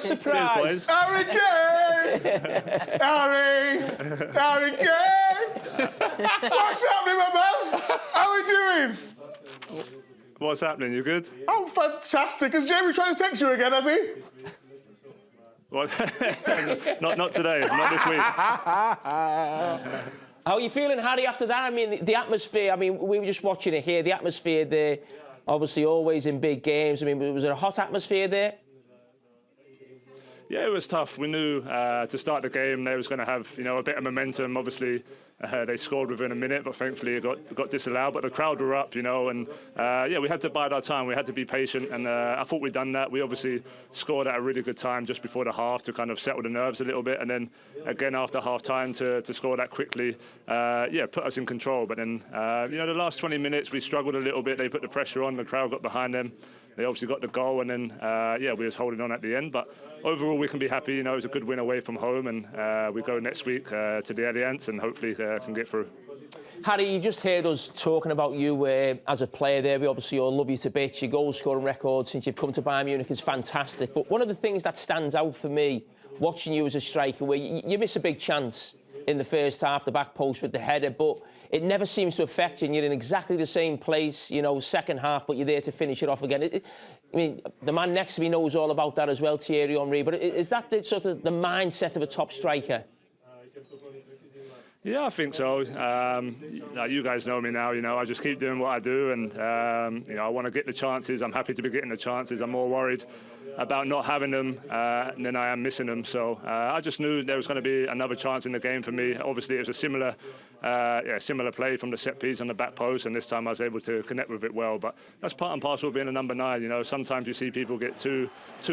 surprise. Harry Kane! Harry Kane! What's happening, my man? How are we doing? What's happening? You good? I'm fantastic. Has Jamie tried to text you again, has he? What? not today. Not this week. How are you feeling, Harry, after that? I mean, the atmosphere, I mean, we were just watching it here. The atmosphere there, obviously always in big games. I mean, was there a hot atmosphere there? Yeah, it was tough. We knew to start the game they was going to have, a bit of momentum. Obviously, they scored within a minute, but thankfully it got disallowed. But the crowd were up, and we had to bide our time. We had to be patient, and I thought we'd done that. We obviously scored at a really good time just before the half to kind of settle the nerves a little bit, and then again after half time to score that quickly, put us in control. But then, the last 20 minutes we struggled a little bit. They put the pressure on. The crowd got behind them. They obviously got the goal, and then, we was holding on at the end. But overall, we can be happy. It was a good win away from home, and we go next week to the Allianz and hopefully can get through. Harry, you just heard us talking about you as a player there. We obviously all love you to bits. Your goal-scoring record since you've come to Bayern Munich is fantastic. But one of the things that stands out for me, watching you as a striker, where you miss a big chance in the first half, the back post with the header, but it never seems to affect you, and you're in exactly the same place, second half, but you're there to finish it off again. I mean, the man next to me knows all about that as well, Thierry Henry, but is that the sort of the mindset of a top striker? Yeah, I think so. You guys know me now, I just keep doing what I do, and, I want to get the chances. I'm happy to be getting the chances. I'm more worried about not having them than I am missing them. So I just knew there was going to be another chance in the game for me. Obviously, it was a similar play from the set piece on the back post, and this time I was able to connect with it well. But that's part and parcel of being a number 9. Sometimes you see people get too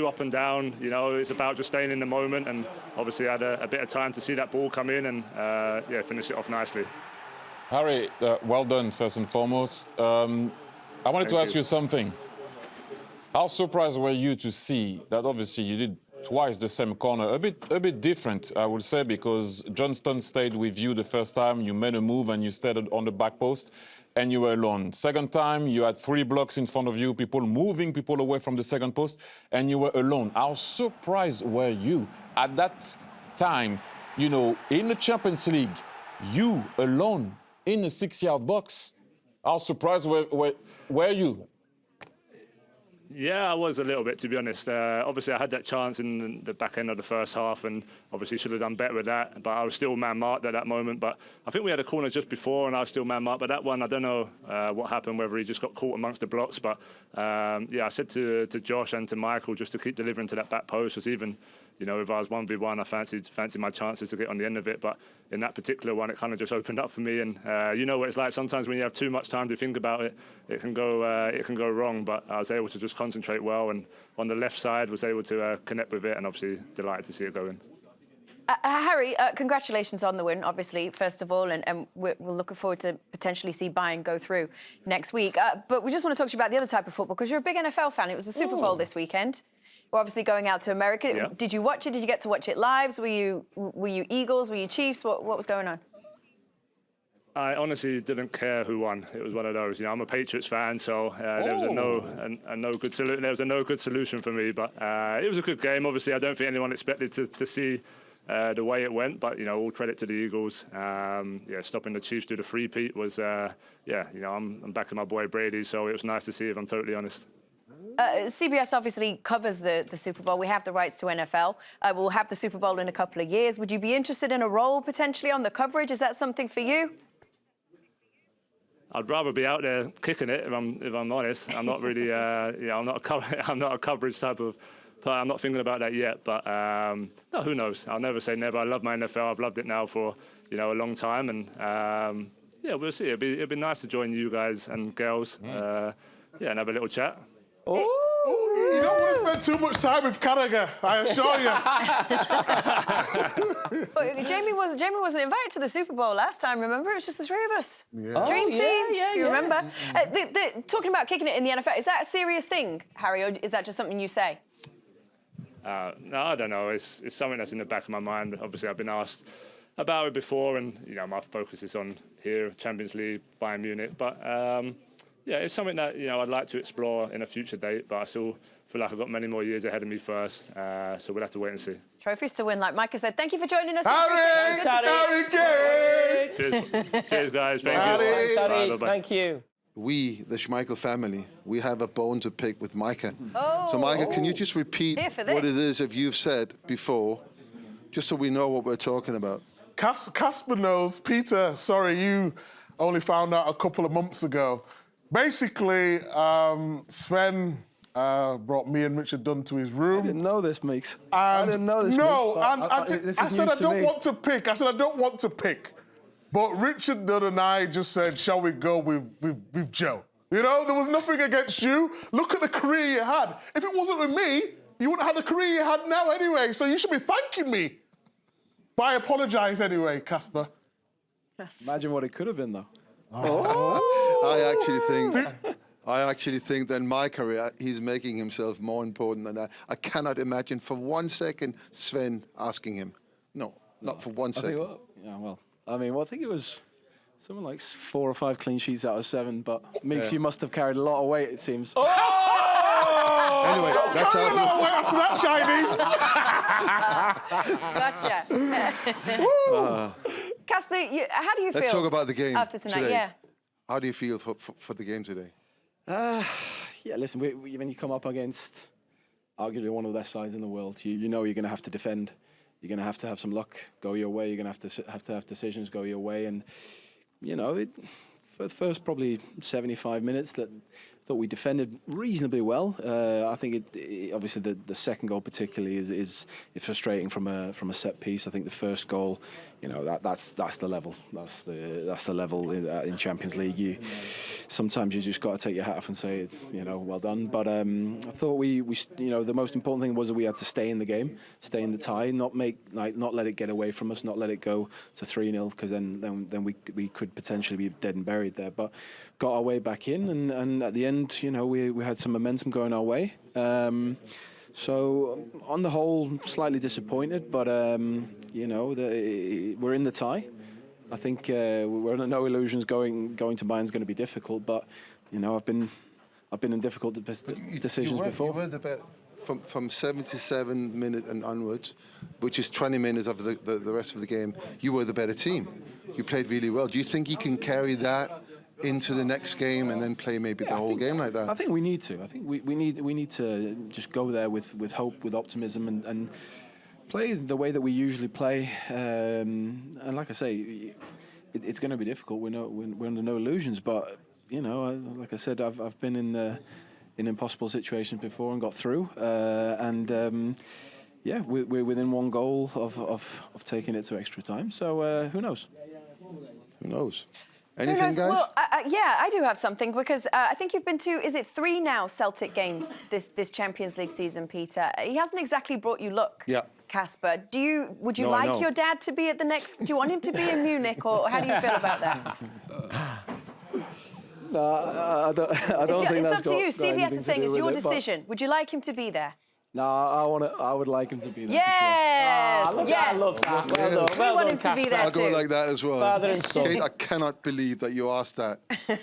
up and down. It's about just staying in the moment, and obviously I had a bit of time to see that ball come in and finish it off nicely. Harry, well done first and foremost. I wanted to ask you something. How surprised were you to see that obviously you did twice the same corner, a bit different, I would say, because Johnston stayed with you the first time, you made a move and you stayed on the back post and you were alone. Second time, you had 3 blocks in front of you, people moving people away from the second post, and you were alone. How surprised were you at that time, in the Champions League, you alone in the 6-yard box? How surprised were you? Yeah, I was a little bit, to be honest. Obviously, I had that chance in the back end of the first half and obviously should have done better with that. But I was still man-marked at that moment. But I think we had a corner just before and I was still man-marked. But that one, I don't know what happened, whether he just got caught amongst the blocks. But, I said to Josh and to Michael just to keep delivering to that back post. Because even, if I was 1v1, I fancied my chances to get on the end of it. But in that particular one, it kind of just opened up for me. And you know what it's like. Sometimes when you have too much time to think about it, it can go wrong. But I was able to just concentrate well, and on the left side was able to connect with it, and obviously delighted to see it go in. Harry, congratulations on the win, obviously, first of all, and we're looking forward to potentially see Bayern go through next week. But we just want to talk to you about the other type of football, because you're a big NFL fan. It was the Super Bowl this weekend. We're obviously going out to America. Yeah. Did you watch it? Did you get to watch it live? Were you Eagles? Were you Chiefs? What was going on? I honestly didn't care who won. It was one of those. I'm a Patriots fan, so there was a no good solution for me. But it was a good game. Obviously, I don't think anyone expected to see the way it went. But all credit to the Eagles. Stopping the Chiefs do the three-peat was I'm backing my boy Brady, so it was nice to see, if I'm totally honest. CBS obviously covers the Super Bowl. We have the rights to NFL. We'll have the Super Bowl in a couple of years. Would you be interested in a role potentially on the coverage? Is that something for you? I'd rather be out there kicking it, if I'm honest. I'm not really, I'm not a coverage type of player. I'm not thinking about that yet. But no, who knows? I'll never say never. I love my NFL. I've loved it now for a long time, and we'll see. It'd be nice to join you guys and girls, and have a little chat. You don't want to spend too much time with Carragher, I assure you. Well, Jamie wasn't invited to the Super Bowl last time, remember? It was just the 3 of us. Yeah. Dream team, you remember? Talking about kicking it in the NFL, is that a serious thing, Harry, or is that just something you say? No, I don't know. It's something that's in the back of my mind. Obviously, I've been asked about it before, and my focus is on here, Champions League, Bayern Munich. But yeah, it's something that I'd like to explore in a future date, but I still feel like I've got many more years ahead of me first. So we'll have to wait and see. Trophies to win, like Micah said. Thank you for joining us. Harry Kane! Cheers, guys. Thank Harry. you. Harry, Bye-bye. thank you. We, the Schmeichel family, we have a bone to pick with Micah. Oh. So, Micah, can you just repeat Here for what this. it is that you've said before, just so we know what we're talking about? Kasper knows. Peter, sorry, you only found out a couple of months ago. Basically, Sven brought me and Richard Dunn to his room. I didn't know this, Meeks. And I didn't know this. No, Meeks, and this I is said I news to don't me. want to pick. I said I don't want to pick. But Richard Dunn and I just said, shall we go with Joe? You know, there was nothing against you. Look at the career you had. If it wasn't with me, you wouldn't have the career you had now anyway. So you should be thanking me. But I apologise anyway, Kasper. Imagine what it could have been, though. I actually think that in my career, he's making himself more important than that. I cannot imagine for 1 second Sven asking him. No, not for 1 second. I think it was something like 4 or 5 clean sheets out of 7. But Meeks, you must have carried a lot of weight, it seems. Anyway, that's Carry a lot of weight after that, Chinese. Gotcha. Kasper, how do you feel? Let's talk about the game after tonight. today. Yeah. How do you feel for the game today? Yeah, listen, when you come up against arguably one of the best sides in the world, you know you're going to have to defend. You're going to have some luck go your way. You're going to have decisions go your way. And, for the first probably 75 minutes, that thought we defended reasonably well. I think obviously the second goal particularly is frustrating from a set piece. I think the first goal, that's the level. That's the level in Champions League. Sometimes you just got to take your hat off and say, well done. But I thought we the most important thing was that we had to stay in the game, stay in the tie, not let it get away from us, not let it go to 3-0, because then we could potentially be dead and buried there. But got our way back in, and at the end, we had some momentum going our way. So on the whole, slightly disappointed, but we're in the tie. I think we're under no illusions going to Bayern's going to be difficult, but I've been in difficult decisions before. You were the better from 77 minutes and onwards, which is 20 minutes of the rest of the game. You were the better team. You played really well. Do you think you can carry that into the next game and then play maybe the whole game like that? I think we need to. I think we need to just go there with hope, with optimism, and play the way that we usually play. And like I say, it's going to be difficult. We're under no illusions, but like I said, I've been in impossible situations before and got through. We're within 1 goal of taking it to extra time. So who knows? Who knows? Anything, guys? Well, I do have something, because I think you've been to, is it 3 now Celtic games this Champions League season, Peter? He hasn't exactly brought you luck, Yeah. Would you No, like no. your dad to be at the next, do you want him to be in Munich, or how do you feel about that? No, I don't think It's that's up to you. CBS is saying it's your decision. decision. Would you like him to be there? No, I would like him to be there. Yes, yes. I love that. Well done. We Well want done, him to be Kasper. there I'll go too. like that as well. Father and son. Kate, I cannot believe that you asked that.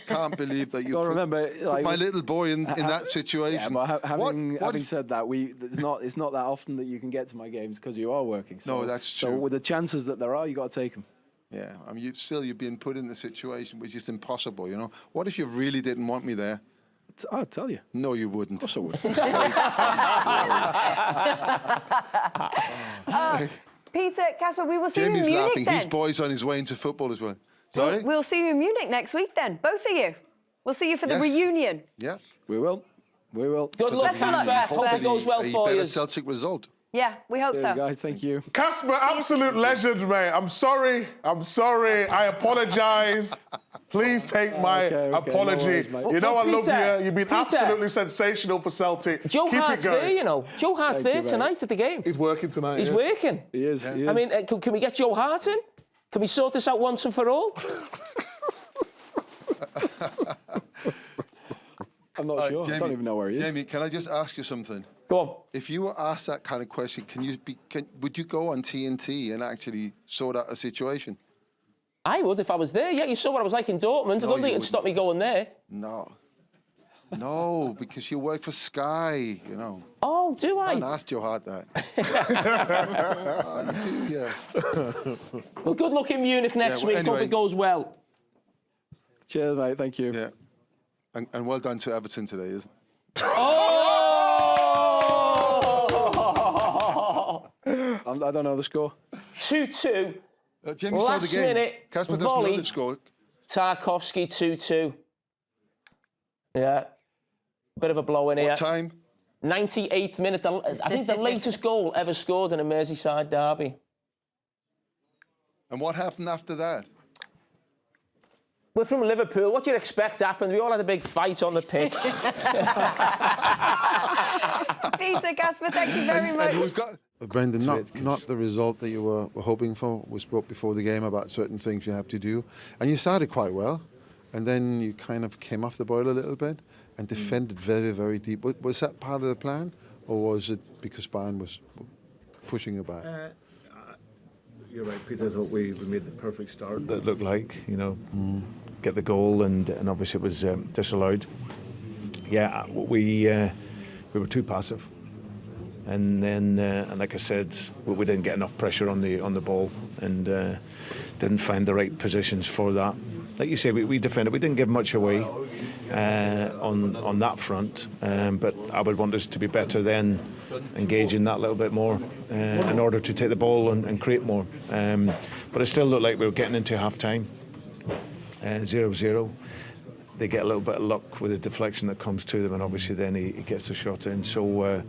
Can't believe that you Gotta put remember, like, my little boy in that situation. Yeah, but having if- said that, it's not that often that you can get to my games because you are working. So, No, that's So true. with the chances that there are, you got to take them. Yeah, I mean, you've been put in the situation which is impossible, What if you really didn't want me there? I'll tell you. No, you wouldn't. Of course I would. Peter, Kasper, we will see Jamie's you in Munich laughing. then. His boy's on his way into football as well. Sorry? We'll see you in Munich next week then, both of you. We'll see you for the Yes. reunion. Yeah. We will. Good luck, Best of luck, Kasper. Hope Kasper. it goes well a for better you. Celtic result. Yeah, we hope There so. you guys, thank you. Kasper, absolute legend, mate. I'm sorry. I apologise. Please take my Okay, no apology. worries, mate. You know I love Peter, you. You've been Peter. absolutely sensational for Celtic. Joe Keep Hart's it going. there, Joe Hart's Thank there you, mate. tonight at the game. He's working tonight. He's yeah. working. He is. He is. I mean, can we get Joe Hart in? Can we sort this out once and for all? I'm not sure. I don't even know where he is. Jamie, can I just ask you something? Go on. If you were asked that kind of question, would you go on TNT and actually sort out a situation? I would if I was there. Yeah, you saw what I was like in Dortmund. I No, don't think you it'd stop me going there. No. No, because you work for Sky, you know. Oh, do I? I haven't asked your heart that. You do, yeah. Well, good luck in Munich next well, week. anyway. Hope it goes well. Cheers, mate. Thank you. Yeah. And well done to Everton today, isn't it? I don't know the score. 2-2. Jamie saw the Last game. minute, Kasper doesn't know volley. the score. Tarkovsky 2-2. Yeah. Bit of a blow in here. What time? 98th minute. I think the latest goal ever scored in a Merseyside derby. And what happened after that? We're from Liverpool. What do you expect happened? We all had a big fight on the pitch. Peter, Kasper, thank you very much. And we've got Brendan, not the result that you were hoping for. We spoke before the game about certain things you have to do, and you started quite well, and then you kind of came off the boil a little bit and defended very, very deep. Was that part of the plan, or was it because Bayern was pushing you back? You're right, Peter. I thought we made the perfect start. That looked like, get the goal, and obviously it was disallowed. Yeah, we were too passive, and then and like I said, we didn't get enough pressure on the ball, and didn't find the right positions for that. Like you say, we defended. We didn't give much away on that front, but I would want us to be better then, engaging that a little bit more in order to take the ball and create more. But it still looked like we were getting into half-time, 0-0. They get a little bit of luck with the deflection that comes to them, and obviously then he gets the shot in. So we're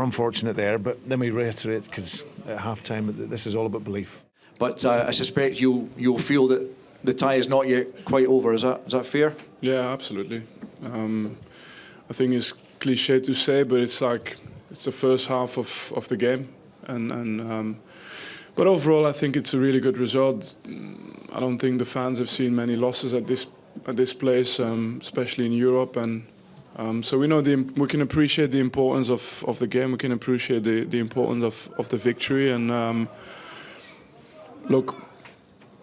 unfortunate there, but then we reiterate, because at half-time, this is all about belief. But I suspect you'll feel that the tie is not yet quite over. Is that fair? Yeah, absolutely. I think it's cliche to say, but it's like it's the first half of the game, but overall I think it's a really good result. I don't think the fans have seen many losses at this place, especially in Europe, and so we know we can appreciate the importance of the game. We can appreciate the importance of the victory, and look,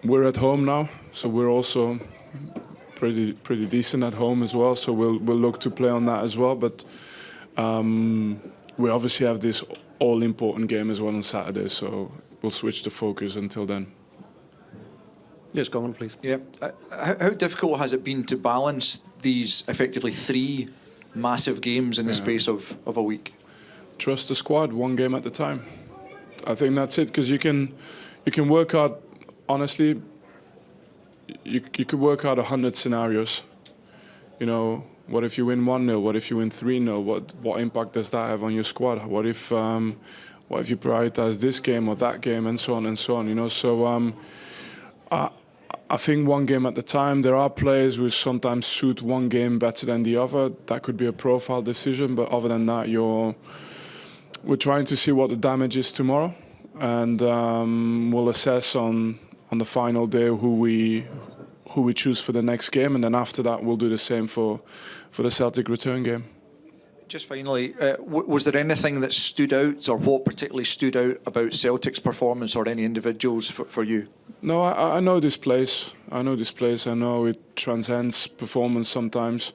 we're at home now, so we're also pretty decent at home as well. So we'll look to play on that as well. But we obviously have this all-important game as well on Saturday, so we'll switch the focus until then. Yes, go on, please. Yeah. How difficult has it been to balance these effectively 3 massive games in the space of a week? Trust the squad, one game at a time. I think that's it, because you can work out, honestly, you could work out 100 scenarios. What if you win 1-0? What if you win 3-0? What impact does that have on your squad? What if you prioritize this game or that game, and so on and so on? So I think one game at a time. There are players who sometimes suit one game better than the other. That could be a profile decision, but other than that, we're trying to see what the damage is tomorrow, and we'll assess on the final day who we choose for the next game, and then after that we'll do the same for the Celtic return game. Just finally, was there anything that stood out, or what particularly stood out about Celtic's performance, or any individuals for you? No, I know this place. I know it transcends performance sometimes.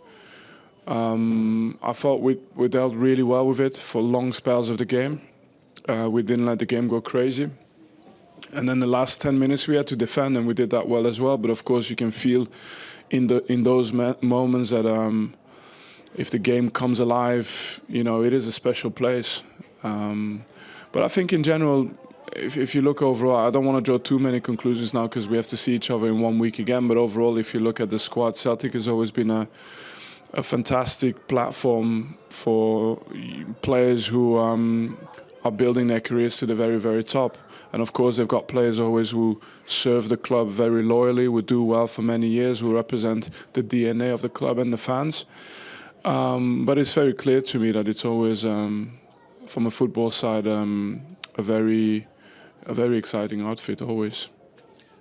I thought we dealt really well with it for long spells of the game. We didn't let the game go crazy. And then the last 10 minutes we had to defend, and we did that well as well. But of course you can feel in those moments that if the game comes alive, it is a special place. But I think in general, if you look overall, I don't want to draw too many conclusions now, because we have to see each other in 1 week again. But overall, if you look at the squad, Celtic has always been a fantastic platform for players who are building their careers to the very, very top. And of course, they've got players always who serve the club very loyally, who do well for many years, who represent the DNA of the club and the fans. But it's very clear to me that it's always, from a football side, a very exciting outfit, always.